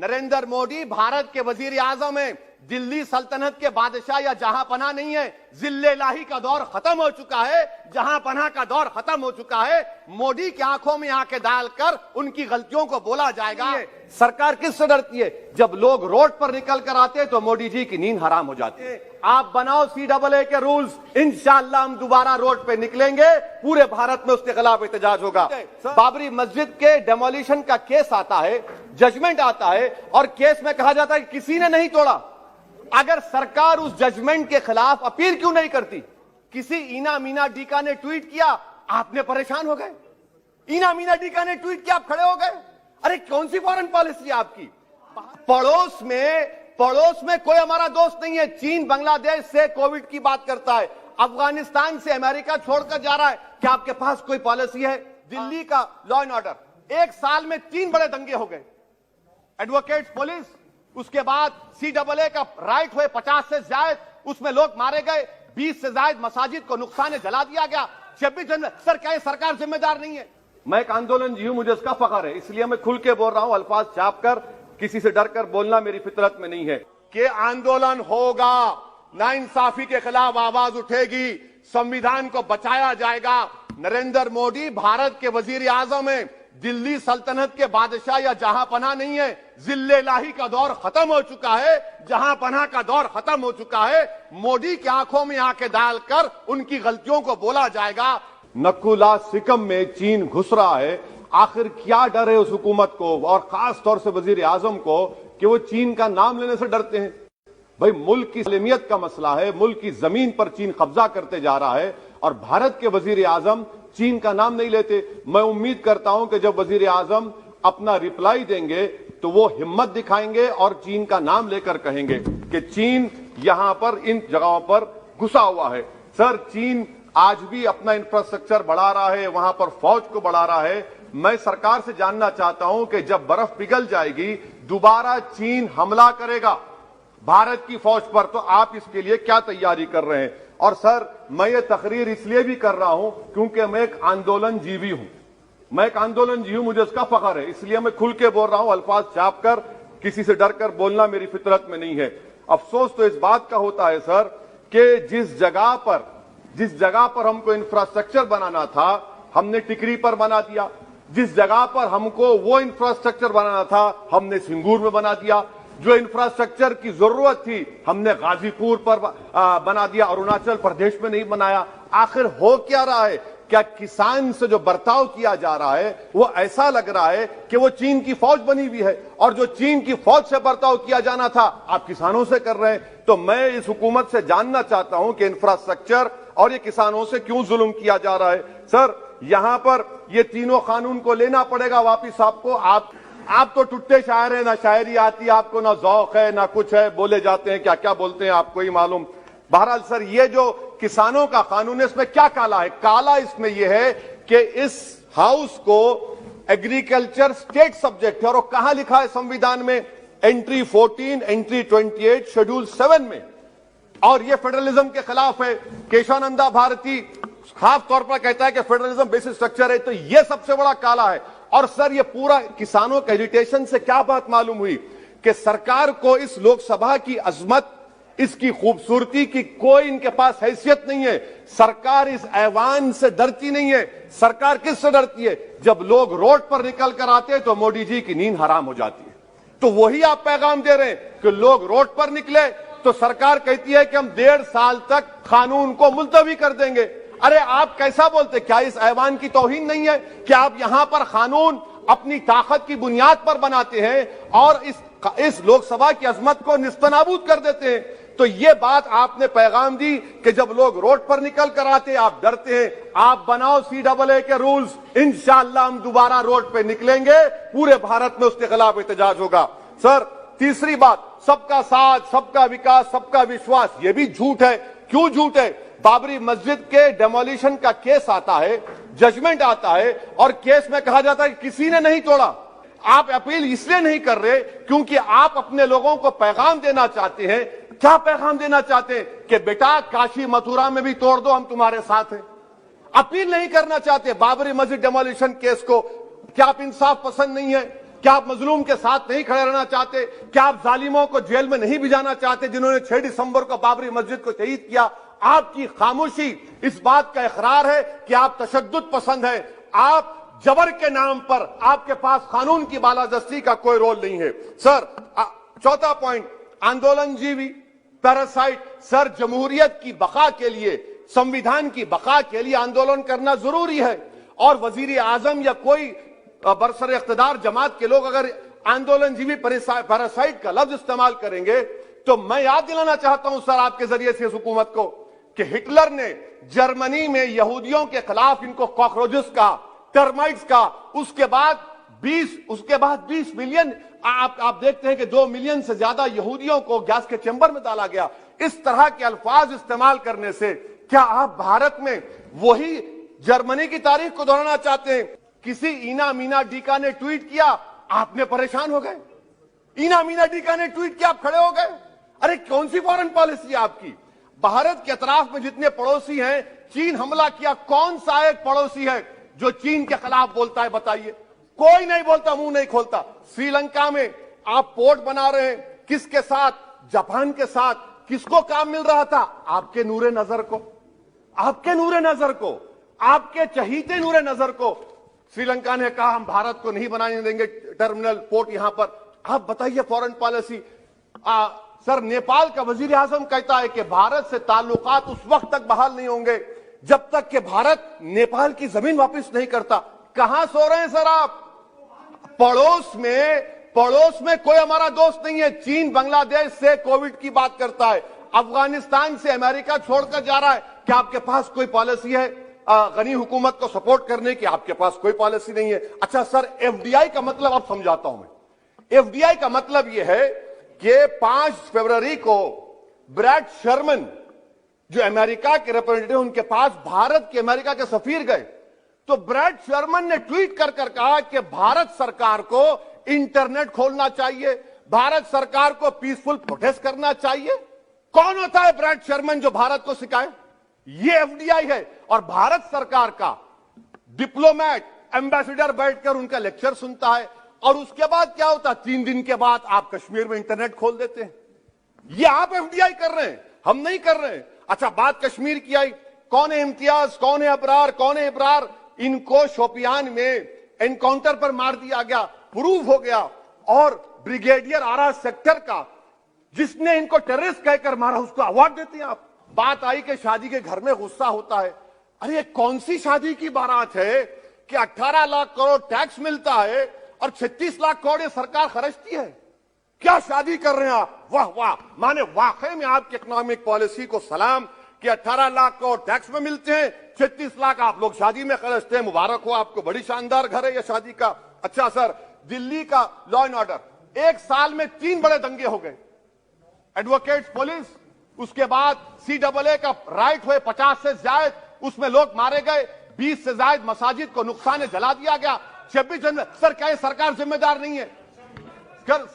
नरेंद्र मोदी भारत के वजीर आजम है, दिल्ली सल्तनत के बादशाह या जहां पनाह नहीं है। जिल्ले लाही का दौर खत्म हो चुका है, जहां पनाह का दौर खत्म हो चुका है। मोदी की आंखों में आंखें डालकर उनकी गलतियों को बोला जाएगा। सरकार किससे डरती है? जब लोग रोड पर निकल कर आते तो मोदी जी की नींद हराम हो जाती है। आप बनाओ CAA के रूल्स, इंशाअल्लाह हम दोबारा रोड पे निकलेंगे, पूरे भारत में उसके खिलाफ एहतजाज होगा। बाबरी मस्जिद के डेमोलिशन का केस आता है, जजमेंट आता है और केस में कहा जाता है कि किसी ने नहीं तोड़ा। अगर सरकार उस जजमेंट के खिलाफ अपील क्यों नहीं करती? किसी ईना मीना डीका ने ट्वीट किया, आपने परेशान हो गए। ईना मीना डीका ने ट्वीट किया, आप खड़े हो गए। अरे कौन सी फॉरेन पॉलिसी है आपकी? पड़ोस में कोई हमारा दोस्त नहीं है। चीन बांग्लादेश से कोविड की बात करता है, अफगानिस्तान से अमेरिका छोड़कर जा रहा है। क्या आपके पास कोई पॉलिसी है? दिल्ली का लॉ एंड ऑर्डर, एक साल में 3 बड़े दंगे हो गए। एडवोकेट्स पुलिस, उसके बाद CAA का राइट हुए 50 से ज्यादा, उसमें लोग मारे गए। 20 से ज्यादा मसाजिद को नुकसान जला दिया गया। 26 जनवरी, सर क्या सरकार जिम्मेदार नहीं है? मैं एक आंदोलन जी हूं, मुझे इसका फख्र है, इसलिए मैं खुल के बोल रहा हूं। अल्फाज छाप कर, किसी से डर कर बोलना मेरी फितरत में नहीं है। कि आंदोलन होगा, नाइंसाफी के खिलाफ आवाज उठेगी, संविधान को बचाया जाएगा। नरेंद्र मोदी भारत के वजीर आजम है, दिल्ली सल्तनत के बादशाह या जहां पनाह नहीं है। जिल्ले लाही का दौर खत्म हो चुका है, जहां पनाह का दौर खत्म हो चुका है। मोदी की आंखों में आंखें डालकर उनकी गलतियों को बोला जाएगा। नकुला सिकम में चीन घुस रहा है, आखिर क्या डर है उस हुकूमत को और खास तौर से वजीर आजम को कि वो चीन का नाम लेने से डरते हैं? भाई मुल्क की सलामियत का मसला है, मुल्क की जमीन पर चीन कब्जा करते जा रहा है और भारत के वजीर आजम चीन का नाम नहीं लेते। मैं उम्मीद करता हूं कि जब वजीर आजम अपना रिप्लाई देंगे तो वो हिम्मत दिखाएंगे और चीन का नाम लेकर कहेंगे कि चीन यहां पर इन जगहों पर घुसा हुआ है। सर, चीन आज भी अपना इंफ्रास्ट्रक्चर बढ़ा रहा है, वहां पर फौज को बढ़ा रहा है। मैं सरकार से जानना चाहता हूं कि जब बर्फ पिघल जाएगी, दोबारा चीन हमला करेगा भारत की फौज पर, तो आप इसके लिए क्या तैयारी कर रहे हैं? और सर, मैं ये तकरीर इसलिए भी कर रहा हूं क्योंकि मैं एक आंदोलन जीवी हूं, मुझे इसका फख्र है, इसलिए मैं खुल के बोल रहा हूं। अल्फाज छाप कर, किसी से डर कर बोलना मेरी फितरत में नहीं है। अफसोस तो इस बात का होता है सर कि जिस जगह पर हमको इंफ्रास्ट्रक्चर बनाना था, हमने टिकरी पर बना दिया। जिस जगह पर हमको वो इंफ्रास्ट्रक्चर बनाना था, हमने सिंगूर में बना दिया। जो इंफ्रास्ट्रक्चर की जरूरत थी, हमने गाजीपुर पर बना दिया, अरुणाचल प्रदेश में नहीं बनाया। आखिर हो क्या रहा है? क्या किसान से जो बर्ताव किया जा रहा है वो ऐसा लग रहा है कि वो चीन की फौज बनी हुई है, और जो चीन की फौज से बर्ताव किया जाना था आप किसानों से कर रहे हैं। तो मैं इस हुकूमत से जानना चाहता हूं कि इंफ्रास्ट्रक्चर और ये किसानों से क्यों जुल्म किया जा रहा है? सर, यहां पर ये तीनों कानून को लेना पड़ेगा वापिस आपको। आप तो टुट्टे शायर हैं, ना शायरी आती आपको, ना जौक है, ना कुछ है, बोले जाते हैं, क्या क्या बोलते हैं आपको ही मालूम। बहरहाल सर, ये जो किसानों का कानून है, इसमें क्या काला है? काला इसमें यह है कि इस हाउस को एग्रीकल्चर स्टेट सब्जेक्ट है, और वो कहां लिखा है संविधान में? एंट्री 14, एंट्री 28, शेड्यूल 7 में। और ये फेडरलिज्म के खिलाफ है। केशवानंदा भारती खास तौर पर कहता है कि फेडरलिज्म बेसिक स्ट्रक्चर है, तो ये सबसे बड़ा काला है। और सर, ये पूरा किसानों के एजिटेशन से क्या बात मालूम हुई कि सरकार को इस लोकसभा की अजमत, इसकी खूबसूरती की कोई इनके पास हैसियत नहीं है। सरकार इस ऐवान से डरती नहीं है। सरकार किससे डरती है? जब लोग रोड पर निकल कर आते हैं तो मोदी जी की नींद हराम हो जाती है। तो वही आप पैगाम दे रहे हैं कि लोग रोड पर निकले तो सरकार कहती है कि हम 1.5 साल तक कानून को मुलतवी कर देंगे। अरे आप कैसा बोलते? क्या इस ऐवान की तौहीन नहीं है कि आप यहां पर कानून अपनी ताकत की बुनियाद पर बनाते हैं और इस लोकसभा की अजमत को निस्तनाबूद कर देते हैं? तो ये बात आपने पैगाम दी कि जब लोग रोड पर निकल कर आते आप डरते हैं। आप बनाओ CAA के रूल्स, इंशाअल्लाह हम दोबारा रोड पे निकलेंगे, पूरे भारत में उसके खिलाफ एहतजाज होगा। सर, तीसरी बात, सबका साथ, सबका विकास, सबका विश्वास, ये भी झूठ है। क्यों झूठ है? बाबरी मस्जिद के डेमोलिशन का केस आता है, जजमेंट आता है और केस में कहा जाता है कि किसी ने नहीं तोड़ा। आप अपील इसलिए नहीं कर रहे क्योंकि आप अपने लोगों को पैगाम देना चाहते हैं। क्या पैगाम देना चाहते हैं? कि बेटा काशी मथुरा में भी तोड़ दो, हम तुम्हारे साथ हैं। अपील नहीं करना चाहते बाबरी मस्जिद डेमोलिशन केस को। क्या आप इंसाफ पसंद नहीं है? क्या आप मजलूम के साथ नहीं खड़े रहना चाहते? क्या आप जालिमों को जेल में नहीं भिजाना चाहते जिन्होंने 6 दिसंबर को बाबरी मस्जिद को शहीद किया? आपकी खामोशी इस बात का इकरार है कि आप तशद्दुद पसंद हैं। आप जबर के नाम पर आपके पास कानून की बालादस्ती का कोई रोल नहीं है। सर, चौथा पॉइंट, आंदोलनजीवी पैरासाइट। सर, जमहूरियत की बका के लिए, संविधान की बका के लिए आंदोलन करना जरूरी है, और वजीर आजम या कोई बरसर इख्तिदार जमात के लोग अगर आंदोलनजीवी पैरासाइट का लफ्ज इस्तेमाल करेंगे तो मैं याद दिलाना चाहता हूं सर आपके जरिए से इस हुकूमत को कि हिटलर ने जर्मनी में यहूदियों के खिलाफ इनको कॉकरोचेस का, टर्माइट्स का, उसके बाद 20 मिलियन, आप देखते हैं कि 2 मिलियन से ज्यादा यहूदियों को गैस के चैम्बर में डाला गया। इस तरह के अल्फाज इस्तेमाल करने से क्या आप भारत में वही जर्मनी की तारीख को दोहराना चाहते हैं? किसी इना मीना डीका ने ट्वीट किया, आपने परेशान हो गए। इना मीना डीका ने ट्वीट किया, आप खड़े हो गए। अरे कौन सी फॉरेन पॉलिसी है आपकी? भारत के अतराफ में जितने पड़ोसी हैं, चीन हमला किया, कौन सा एक पड़ोसी है जो चीन के खिलाफ बोलता है? बताइए। कोई नहीं बोलता, मुंह नहीं खोलता। श्रीलंका में आप पोर्ट बना रहे हैं, किसके साथ? जापान के साथ। किसको काम मिल रहा था? आपके नूरे नजर को, आपके नूरे नजर को, आपके चहीते नूरे नजर को। श्रीलंका ने कहा हम भारत को नहीं बनाने देंगे टर्मिनल पोर्ट यहां पर। आप बताइए फॉरेन पॉलिसी। सर, नेपाल का वजीर आजम कहता है कि भारत से ताल्लुकात उस वक्त तक बहाल नहीं होंगे जब तक कि भारत नेपाल की जमीन वापस नहीं करता। कहां सो रहे हैं सर आप? पड़ोस में कोई हमारा दोस्त नहीं है। चीन बांग्लादेश से कोविड की बात करता है, अफगानिस्तान से अमेरिका छोड़कर जा रहा है। क्या आपके पास कोई पॉलिसी है गनी हुकूमत को सपोर्ट करने की? आपके पास कोई पॉलिसी नहीं है। अच्छा सर, एफडीआई का मतलब अब समझाता हूं मैं। एफडीआई का मतलब यह है कि 5 फरवरी को ब्रैड शर्मन जो अमेरिका के रिप्रेजेंटेटिव, उनके पास भारत के अमेरिका के सफीर गए, तो ब्रैड शर्मन ने ट्वीट कर कहा कि भारत सरकार को इंटरनेट खोलना चाहिए, भारत सरकार को पीसफुल प्रोटेस्ट करना चाहिए। कौन होता है ब्रैड शर्मन जो भारत को सिखाए? ये एफडीआई है। और भारत सरकार का डिप्लोमेट, एम्बेसडर बैठकर उनका लेक्चर सुनता है, और उसके बाद क्या होता? 3 दिन के बाद आप कश्मीर में इंटरनेट खोल देते हैं। ये आप एफडीआई कर रहे हैं, हम नहीं कर रहे हैं। अच्छा, बात कश्मीर की आई। कौन है इम्तियाज, कौन है अबरार, कौन है इब्रार? इनको शोपियान में एनकाउंटर पर मार दिया गया, प्रूव हो गया। और ब्रिगेडियर आरा सेक्टर का जिसने इनको टेररिस्ट कहकर मारा, उसको अवार्ड देते हैं आप। बात आई कि शादी के घर में गुस्सा होता है। अरे ये कौन सी शादी की बारात है कि 18 लाख करोड़ टैक्स मिलता है और 36 लाख करोड़ ये सरकार खर्चती है? क्या शादी कर रहे हैं आप? वाह वाह, माने वाकई में आपकी इकोनॉमिक पॉलिसी को सलाम कि 18 लाख करोड़ टैक्स में मिलते हैं, 36 लाख आप लोग शादी में खर्चते हैं। मुबारक हो आपको, बड़ी शानदार घर है ये शादी का। अच्छा सर, दिल्ली का लॉ एंड ऑर्डर, 1 साल में 3 बड़े दंगे हो गए। एडवोकेट्स पुलिस, उसके बाद CAA का राइट हुए 50 से ज्यादा, उसमें लोग मारे गए। 20 से ज्यादा मसाजिद को नुकसान जला दिया गया। 26 जनवरी। सर, क्या ये सरकार जिम्मेदार नहीं है?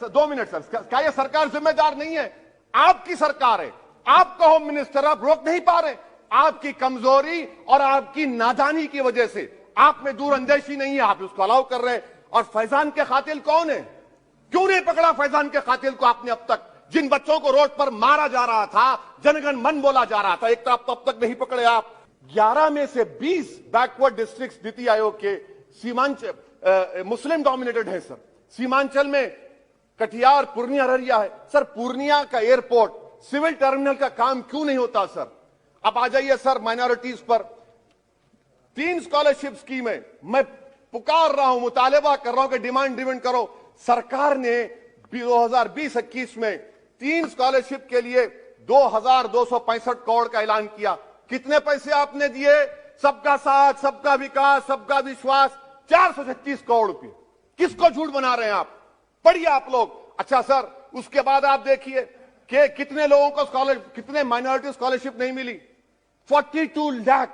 2 मिनट सर, क्या ये सरकार जिम्मेदार नहीं है? आपकी सरकार है, आपका होम मिनिस्टर, आप रोक नहीं पा रहे। आपकी कमजोरी और आपकी नादानी की वजह से, आप में दूरअंदेशी नहीं है, आप उसको अलाउ कर रहे हैं। और फैजान के कातिल कौन है? क्यों नहीं पकड़ा फैजान के कातिल को आपने अब तक? जिन बच्चों को रोड पर मारा जा रहा था, जनगण मन बोला जा रहा था, एक तरफ तब तक नहीं पकड़े आप। 11 में से 20 बैकवर्ड डिस्ट्रिक्ट नीति आयोग के सीमांचल मुस्लिम डोमिनेटेड है सर। सीमांचल में कटिहार, पूर्णिया, अररिया है। सर, पूर्णिया का एयरपोर्ट, सिविल टर्मिनल का काम क्यों नहीं होता सर? अब आ जाइए सर माइनॉरिटीज पर। 3 स्कॉलरशिप स्कीम है, मैं पुकार रहा हूं, मुतालबा कर रहा हूं कि डिमांड ड्रिवन करो। सरकार ने 2020-21 में 3 स्कॉलरशिप के लिए 2265 करोड़ का ऐलान किया। कितने पैसे आपने दिए? सबका साथ, सबका विकास, सबका विश्वास, 436 करोड़ रुपए। किसको झूठ बना रहे हैं आप? पढ़िए आप लोग। अच्छा सर, उसके बाद आप देखिए कि कितने लोगों को कितने माइनॉरिटी स्कॉलरशिप नहीं मिली। 42 लाख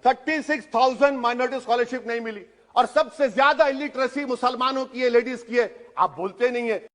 36,000 माइनॉरिटी स्कॉलरशिप नहीं मिली। और सबसे ज्यादा इलिटरेसी मुसलमानों की है, लेडीज की है। आप बोलते नहीं है।